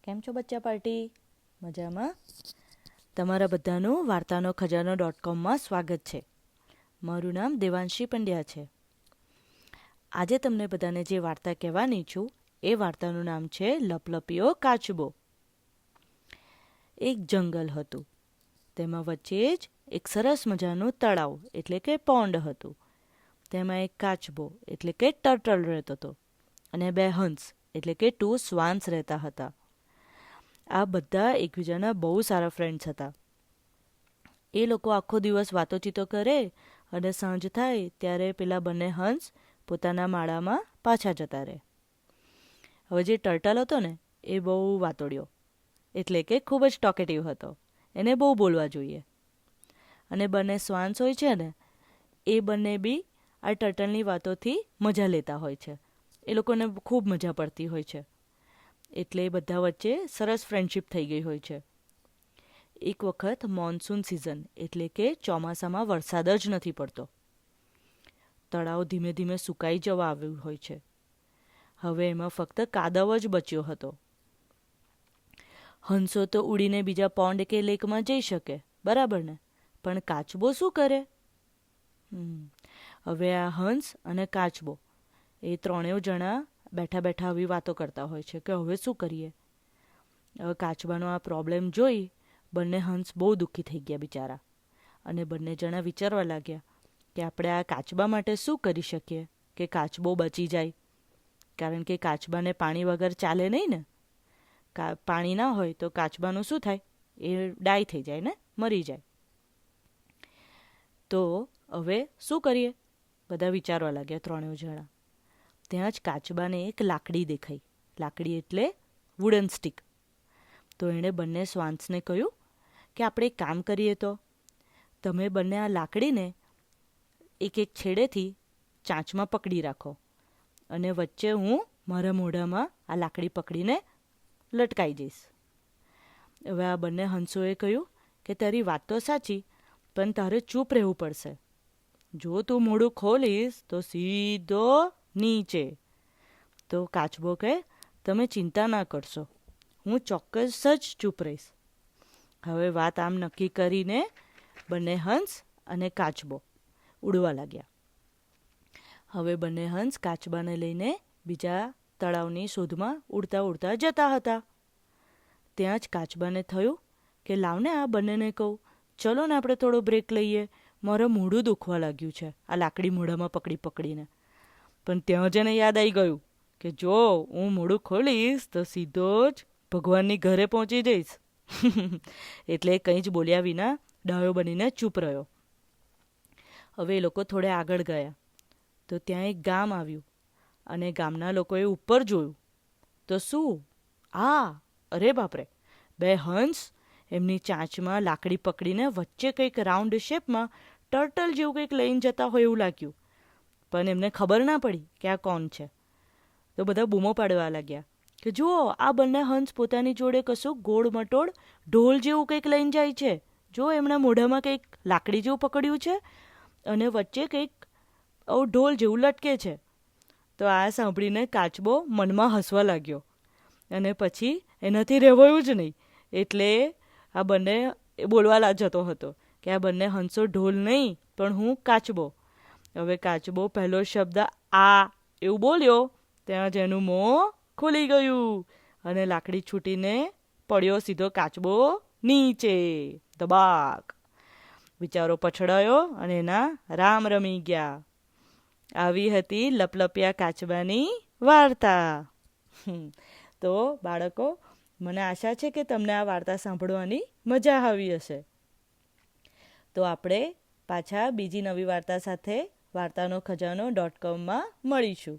કેમ છો બચ્ચા પાર્ટી? મજામાં? તમારા બધાનું વાર્તાનો ખજાનો.comમાં સ્વાગત છે. મારું નામ દેવાંશી પંડ્યા છે. આજે તમને બધાને જે વાર્તા કહેવાની છું એ વાર્તાનું નામ છે લપલપિયો કાચબો. એક જંગલ હતું. તેમાં વચ્ચે જ એક સરસ મજાનું તળાવ એટલે કે પોન્ડ હતું. તેમાં એક કાચબો એટલે કે ટર્ટલ રહેતો હતો અને બે હંસ એટલે કે 2 સ્વાન્સ રહેતા હતા. આ બધા એકબીજાના બહુ સારા ફ્રેન્ડ્સ હતા. એ લોકો આખો દિવસ વાતોચીતો કરે અને સાંજ થાય ત્યારે પેલા બંને હંસ પોતાના માળામાં પાછા જતા રહે. હવે જે ટર્ટલ હતો ને એ બહુ વાતોડિયો એટલે કે ખૂબ જ ટોકેટિવ હતો. એને બહુ બોલવા જોઈએ. અને બંને સ્વાન્સ હોય છે ને એ બંને બી આ ટર્ટલની વાતોથી મજા લેતા હોય છે. એ લોકોને ખૂબ મજા પડતી હોય છે. એટલે બધા વચ્ચે સરસ ફ્રેન્ડશિપ થઈ ગઈ હોય છે. એક વખત મોન્સૂન સિઝન એટલે કે ચોમાસામાં વરસાદ જ નથી પડતો. તળાવ ધીમે ધીમે સુકાઈ જવા આવ્યું હોય છે. હવે એમાં ફક્ત કાદવ જ બચ્યો હતો. હંસો તો ઉડીને બીજા પોન્ડ કે લેકમાં જઈ શકે, બરાબર ને? પણ કાચબો શું કરે? હવે આ હંસ અને કાચબો એ ત્રણેય જણા બેઠા બેઠા આવી વાતો કરતા હોય છે કે હવે શું કરીએ. હવે કાચબાનો આ પ્રોબ્લેમ જોઈ બંને હંસ બહુ દુઃખી થઈ ગયા બિચારા. અને બંને જણા વિચારવા લાગ્યા કે આપણે આ કાચબા માટે શું કરી શકીએ કે કાચબો બચી જાય. કારણ કે કાચબાને પાણી વગર ચાલે નહીં ને. પાણી ના હોય તો કાચબાનું શું થાય? એ ડાય થઈ જાય ને, મરી જાય. તો હવે શું કરીએ? બધા વિચારવા લાગ્યા ત્રણેય જણા. ત્યાં જ કાચબાને એક લાકડી દેખાઈ. લાકડી એટલે વુડન સ્ટીક. તો એણે બંને સ્વાન્સને કહ્યું કે આપણે એક કામ કરીએ તો તમે બંને આ લાકડીને એક એક છેડેથી ચાંચમાં પકડી રાખો અને વચ્ચે હું મારા મોઢામાં આ લાકડી પકડીને લટકાઈ જઈશ. હવે આ બંને હંસોએ કહ્યું કે તારી વાત તો સાચી, પણ તારે ચૂપ રહેવું પડશે. જો તું મોઢું ખોલીશ તો સીધો નીચે. તો કાચબો કહે તમે ચિંતા ના કરશો, હું ચોક્કસ જ ચૂપ રહીશ. હવે વાત આમ નક્કી કરીને બંને હંસ અને કાચબો ઉડવા લાગ્યા. હવે બંને હંસ કાચબાને લઈને બીજા તળાવની શોધમાં ઉડતા ઉડતા જતા હતા. ત્યાં જ કાચબાને થયું કે લાવને આ બંનેને કહું, ચલો ને આપણે થોડો બ્રેક લઈએ. મારું મોઢું દુખવા લાગ્યું છે આ લાકડી મોઢામાં પકડી પકડીને. પણ ત્યાં જ એને યાદ આવી ગયું કે જો હું મોઢું ખોલીશ તો સીધો જ ભગવાનની ઘરે પહોંચી જઈશ. એટલે કંઈ જ બોલ્યા વિના ડાયો બનીને ચૂપ રહ્યો. હવે એ લોકો થોડે આગળ ગયા તો ત્યાં એક ગામ આવ્યું અને ગામના લોકોએ ઉપર જોયું તો શું? અરે બાપરે! બે હંસ એમની ચાંચમાં લાકડી પકડીને વચ્ચે કંઈક રાઉન્ડ શેપમાં ટર્ટલ જેવું કંઈક લઈને જતા હોય એવું લાગ્યું. પણ એમને ખબર ના પડી કે આ કોણ છે. તો બધા બૂમો પાડવા લાગ્યા કે જુઓ આ બંને હંસ પોતાની જોડે કશું ગોળ મટોળ ઢોલ જેવું કંઈક લઈને જાય છે. જો એમના મોઢામાં કંઈક લાકડી જેવું પકડ્યું છે અને વચ્ચે કંઈક ઢોલ જેવું લટકે છે. તો આ સાંભળીને કાચબો મનમાં હસવા લાગ્યો અને પછી એનાથી રહેવાયું જ નહીં. એટલે આ બંને બોલવા જતો હતો કે આ બંને હંસો ઢોલ નહીં પણ હું કાચબો. હવે કાચબો પહેલો શબ્દ આ એવું બોલ્યો ત્યાં જ એનું મોં ખુલી ગયું અને લાકડી છૂટીને પડ્યો સીધો કાચબો નીચે. દબાક! બિચારો પછડાયો અને એના રામ રમી ગયા. આવી હતી લપલપિયા કાચબાની વાર્તા. તો બાળકો, મને આશા છે કે તમને આ વાર્તા સાંભળવાની મજા આવી હશે. તો આપણે પાછા બીજી નવી વાર્તા સાથે વાર્તાનો ખજાનો .comમાં મળીશું.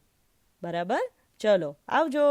બરાબર? ચલો આવજો.